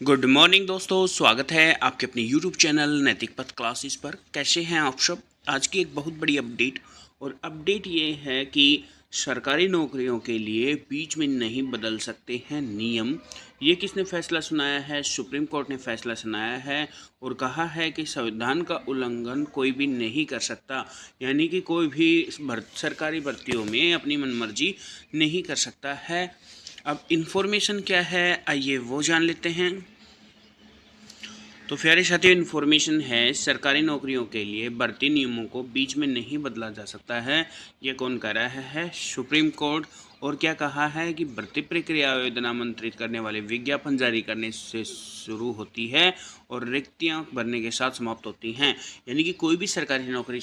Good morning दोस्तों, स्वागत है आपके अपने यूट्यूब चैनल नैतिक पथ क्लासेस पर। कैसे हैं आप सब। आज की एक बहुत बड़ी अपडेट और अपडेट ये है कि सरकारी नौकरियों के लिए बीच में नहीं बदल सकते हैं नियम। ये किसने फैसला सुनाया है? सुप्रीम कोर्ट ने फैसला सुनाया है और कहा है कि संविधान का उल्लंघन कोई भी नहीं कर सकता, यानी कि कोई भी सरकारी भर्तियों में अपनी मनमर्जी नहीं कर सकता है। अब इन्फॉर्मेशन क्या है, आइए वो जान लेते हैं। तो प्यारे साथियों, इन्फॉर्मेशन है सरकारी नौकरियों के लिए भर्ती नियमों को बीच में नहीं बदला जा सकता है। ये कौन कह रहा है? Supreme court. और क्या कहा है कि भर्ती प्रक्रिया आवेदन आमंत्रित करने वाले विज्ञापन जारी करने से शुरू होती है और रिक्तियां भरने के साथ समाप्त होती हैं। यानी कि कोई भी सरकारी नौकरी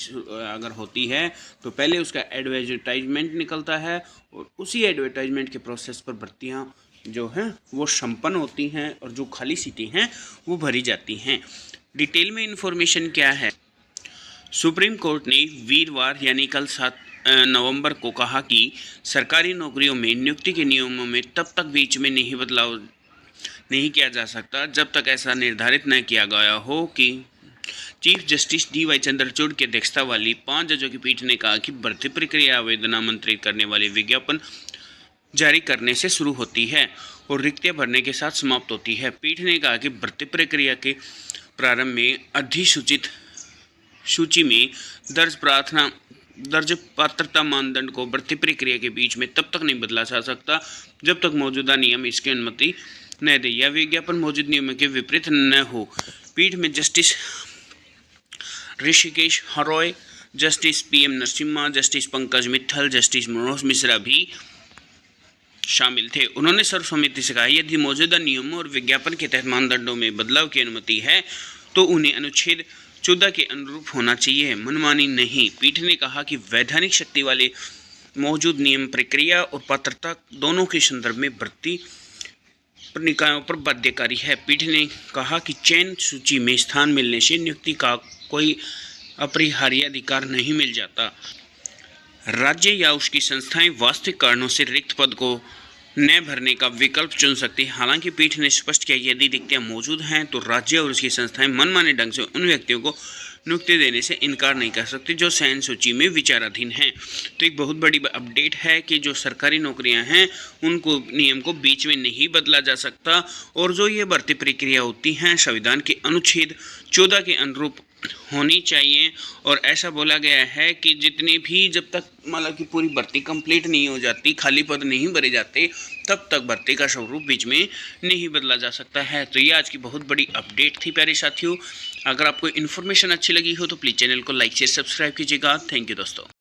अगर होती है तो पहले उसका एडवर्टाइजमेंट निकलता है और उसी एडवर्टाइजमेंट के प्रोसेस पर भर्तियां जो हैं वो संपन्न होती हैं और जो खाली सीटें हैं वो भरी जाती हैं। डिटेल में इन्फॉर्मेशन क्या है? सुप्रीम कोर्ट ने वीरवार यानी कल 7 नवंबर को कहा कि सरकारी नौकरियों में नियुक्ति के नियमों में तब तक बीच में नहीं बदलाव नहीं किया जा सकता जब तक ऐसा निर्धारित न किया गया हो कि चीफ जस्टिस DY चंद्रचूड़ की अध्यक्षता वाली 5 जजों की पीठ ने कहा कि भर्ती प्रक्रिया आवेदन आमंत्रित करने वाले विज्ञापन जारी करने से शुरू होती है और रिक्तियां भरने के साथ समाप्त होती है। पीठ ने कहा कि भर्ती प्रक्रिया के प्रारंभ में अधिसूचित सूची में दर्ज पात्रता मानदंड को भर्ती प्रक्रिया के बीच में तब तक नहीं बदला जा सकता जब तक मौजूदा नियम इसकी अनुमति न दे या विज्ञापन मौजूद नियमों के विपरीत न हो। पीठ में justice Hrishikesh Roy, justice PM Narasimha, justice Pankaj Mittal, justice Manoj Mishra भी शामिल थे। उन्होंने सर्वसम्मति से कहा यदि मौजूदा नियमों और विज्ञापन के तहत मानदंडों में बदलाव की अनुमति है तो उन्हें अनुच्छेद 14 के अनुरूप होना चाहिए, मनमानी नहीं। पीठ ने कहा कि वैधानिक शक्ति वाले मौजूद नियम प्रक्रिया और पात्रता दोनों के संदर्भ में भर्ती निकायों पर बाध्यकारी है। पीठ ने कहा कि चयन सूची में स्थान मिलने से नियुक्ति का कोई अपरिहार्य अधिकार नहीं मिल जाता। राज्य या उसकी संस्थाएं वास्तविक कारणों से रिक्त पद को न भरने का विकल्प चुन सकती है। हालांकि पीठ ने स्पष्ट किया यदि रिक्तियां मौजूद हैं तो राज्य और उसकी संस्थाएं मनमाने ढंग से उन व्यक्तियों को नियुक्ति देने से इनकार नहीं कर सकती जो चयन सूची में विचाराधीन हैं। तो एक बहुत बड़ी अपडेट है कि जो सरकारी नौकरियां हैं उनको नियम को बीच में नहीं बदला जा सकता और जो ये भर्ती प्रक्रिया होती हैं संविधान के अनुच्छेद 14 के अनुरूप होनी चाहिए। और ऐसा बोला गया है कि जितने भी जब तक मतलब कि पूरी भर्ती कंप्लीट नहीं हो जाती, खाली पद नहीं भरे जाते, तब तक भर्ती का स्वरूप बीच में नहीं बदला जा सकता है। तो ये आज की बहुत बड़ी अपडेट थी प्यारे साथियों। अगर आपको इन्फॉर्मेशन अच्छी लगी हो तो प्लीज़ चैनल को लाइक शेयर सब्सक्राइब कीजिएगा। थैंक यू दोस्तों।